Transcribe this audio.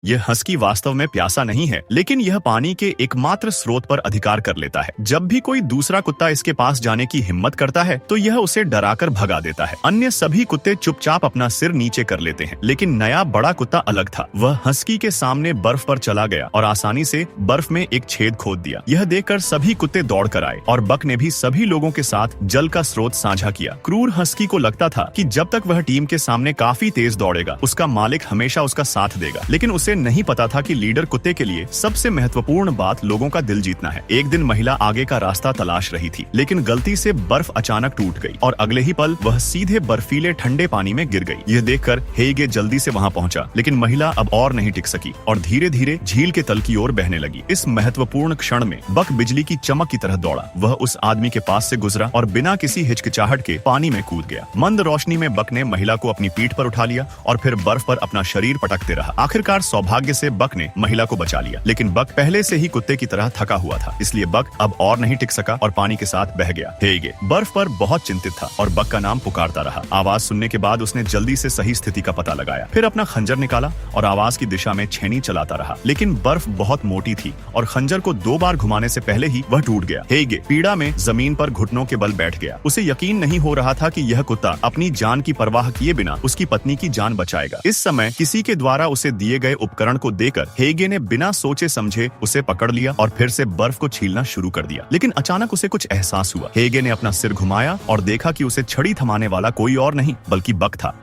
यह हस्की वास्तव में प्यासा नहीं है, लेकिन यह पानी के एकमात्र स्रोत पर अधिकार कर लेता है। जब भी कोई दूसरा कुत्ता इसके पास जाने की हिम्मत करता है तो यह उसे डराकर भगा देता है। अन्य सभी कुत्ते चुपचाप अपना सिर नीचे कर लेते हैं, लेकिन नया बड़ा कुत्ता अलग था। वह हस्की के सामने बर्फ पर चला गया और आसानी से बर्फ में एक छेद खोद दिया। यह देखकर सभी कुत्ते दौड़ कर आए और बक ने भी सभी लोगों के साथ जल का स्रोत साझा किया। क्रूर हस्की को लगता था कि जब तक वह टीम के सामने काफी तेज दौड़ेगा, उसका मालिक हमेशा उसका साथ देगा, लेकिन उसे नहीं पता था कि लीडर कुत्ते के लिए सबसे महत्वपूर्ण बात लोगों का दिल जीतना है। एक दिन महिला आगे का रास्ता तलाश रही थी, लेकिन गलती से बर्फ अचानक टूट गई और अगले ही पल वह सीधे बर्फीले ठंडे पानी में गिर गई। यह देखकर हेगे जल्दी से वहां पहुंचा, लेकिन महिला अब और नहीं टिक सकी और धीरे धीरे झील के तल की ओर बहने लगी। इस महत्वपूर्ण क्षण में बक बिजली की चमक की तरह दौड़ा। वह उस आदमी के पास से गुजरा और बिना किसी हिचकिचाहट के पानी में कूद गया। मंद रोशनी में बक ने महिला को अपनी पीठ पर उठा लिया और फिर बर्फ पर अपना शरीर पटकते रहा। आखिरकार सौभाग्य से बक ने महिला को बचा लिया, लेकिन बक पहले से ही कुत्ते की तरह थका हुआ था, इसलिए बक अब और नहीं टिक सका और पानी के साथ बह गया। हेगे बर्फ पर बहुत चिंतित था और बक का नाम पुकारता रहा। आवाज सुनने के बाद उसने जल्दी से सही स्थिति का पता लगाया, फिर अपना खंजर निकाला और आवाज की दिशा में छेनी चलाता रहा, लेकिन बर्फ बहुत मोटी थी और खंजर को 2 बार घुमाने से पहले ही वह टूट गया। हेगे पीड़ा में जमीन पर घुटनों के बल बैठ गया। उसे यकीन नहीं हो रहा था कि यह कुत्ता अपनी जान की परवाह किए बिना उसकी पत्नी की जान बचाएगा। इस समय किसी के द्वारा उसे दिए गए उपकरण को देकर हेगे ने बिना सोचे समझे उसे पकड़ लिया और फिर से बर्फ को छीलना शुरू कर दिया। लेकिन अचानक उसे कुछ एहसास हुआ। हेगे ने अपना सिर घुमाया और देखा कि उसे छड़ी थमाने वाला कोई और नहीं बल्कि बक था।